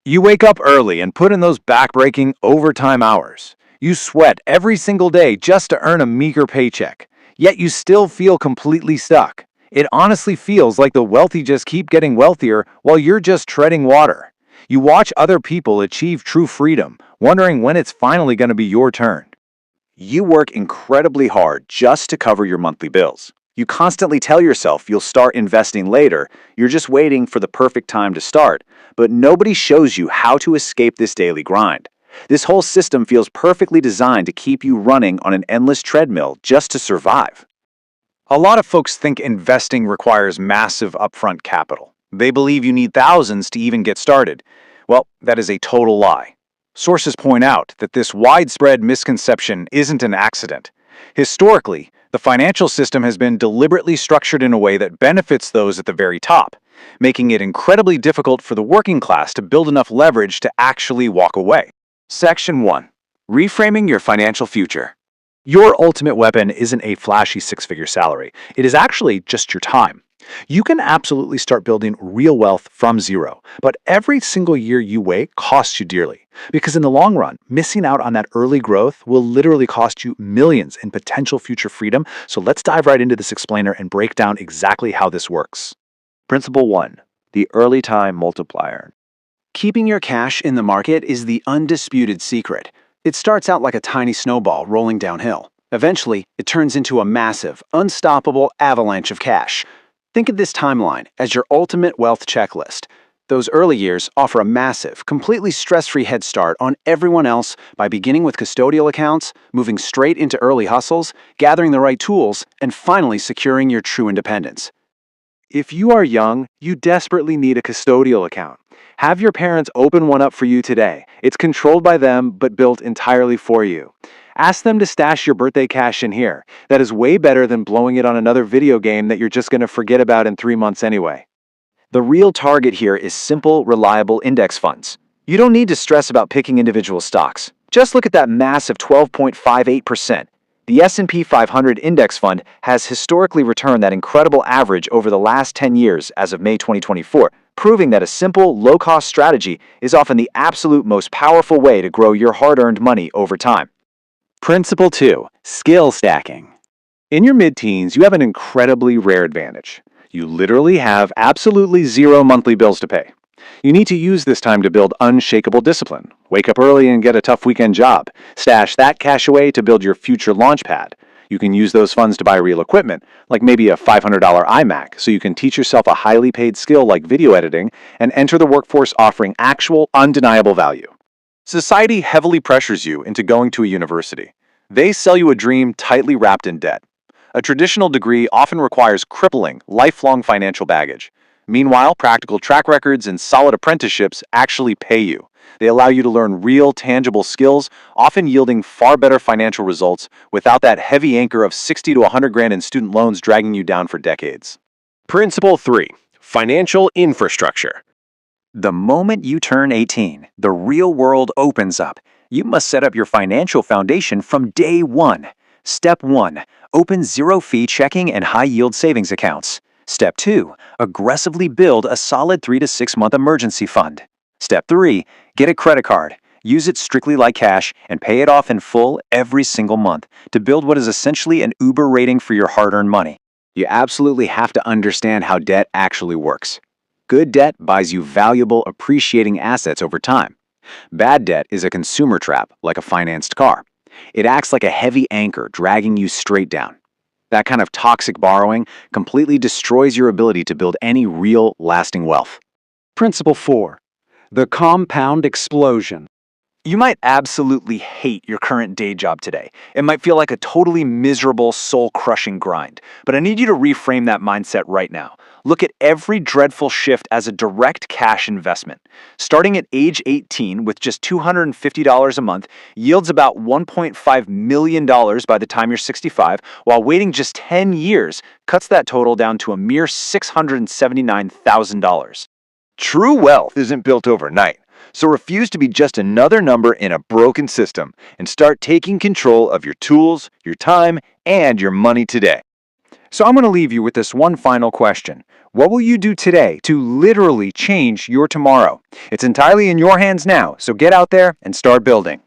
You wake up early and put in those back-breaking overtime hours. You sweat every single day just to earn a meager paycheck, yet you still feel completely stuck. It honestly feels like the wealthy just keep getting wealthier while you're just treading water. You watch other people achieve true freedom, wondering when it's finally going to be your turn. You work incredibly hard just to cover your monthly bills. You constantly tell yourself you'll start investing later, you're just waiting for the perfect time to start, but nobody shows you how to escape this daily grind. This whole system feels perfectly designed to keep you running on an endless treadmill just to survive. A lot of folks think investing requires massive upfront capital. They believe you need thousands to even get started. Well, that is a total lie. Sources point out that this widespread misconception isn't an accident. Historically, the financial system has been deliberately structured in a way that benefits those at the very top, making it incredibly difficult for the working class to build enough leverage to actually walk away. Section 1. Reframing your financial future. Your ultimate weapon isn't a flashy six-figure salary. It is actually just your time. You can absolutely start building real wealth from zero, but every single year you wait costs you dearly. Because in the long run, missing out on that early growth will literally cost you millions in potential future freedom. So let's dive right into this explainer and break down exactly how this works. Principle 1. The early time multiplier. Keeping your cash in the market is the undisputed secret. It starts out like a tiny snowball rolling downhill. Eventually, it turns into a massive, unstoppable avalanche of cash. Think of this timeline as your ultimate wealth checklist. Those early years offer a massive, completely stress-free head start on everyone else by beginning with custodial accounts, moving straight into early hustles, gathering the right tools, and finally securing your true independence. If you are young, you desperately need a custodial account. Have your parents open one up for you today. It's controlled by them, but built entirely for you. Ask them to stash your birthday cash in here. That is way better than blowing it on another video game that you're just going to forget about in 3 months anyway. The real target here is simple, reliable index funds. You don't need to stress about picking individual stocks. Just look at that massive 12.58%. The S&P 500 index fund has historically returned that incredible average over the last 10 years as of May 2024, proving that a simple, low-cost strategy is often the absolute most powerful way to grow your hard-earned money over time. Principle 2. Skill stacking. In your mid-teens, you have an incredibly rare advantage. You literally have absolutely zero monthly bills to pay. You need to use this time to build unshakable discipline. Wake up early and get a tough weekend job. Stash that cash away to build your future launch pad. You can use those funds to buy real equipment, like maybe a $500 iMac, so you can teach yourself a highly paid skill like video editing and enter the workforce offering actual, undeniable value. Society heavily pressures you into going to a university. They sell you a dream tightly wrapped in debt. A traditional degree often requires crippling, lifelong financial baggage. Meanwhile, practical track records and solid apprenticeships actually pay you. They allow you to learn real, tangible skills, often yielding far better financial results without that heavy anchor of 60 to 100 grand in student loans dragging you down for decades. Principle 3. Financial infrastructure. The moment you turn 18, the real world opens up. You must set up your financial foundation from day one. Step 1. Open zero-fee checking and high-yield savings accounts. Step 2. Aggressively build a solid 3 to 6 month emergency fund. Step 3. Get a credit card. Use it strictly like cash and pay it off in full every single month to build what is essentially an Uber rating for your hard-earned money. You absolutely have to understand how debt actually works. Good debt buys you valuable, appreciating assets over time. Bad debt is a consumer trap, like a financed car. It acts like a heavy anchor, dragging you straight down. That kind of toxic borrowing completely destroys your ability to build any real, lasting wealth. Principle 4. The compound explosion. You might absolutely hate your current day job today. It might feel like a totally miserable, soul-crushing grind. But I need you to reframe that mindset right now. Look at every dreadful shift as a direct cash investment. Starting at age 18 with just $250 a month yields about $1.5 million by the time you're 65, while waiting just 10 years cuts that total down to a mere $679,000. True wealth isn't built overnight. So refuse to be just another number in a broken system and start taking control of your tools, your time, and your money today. So I'm going to leave you with this one final question. What will you do today to literally change your tomorrow? It's entirely in your hands now, so get out there and start building.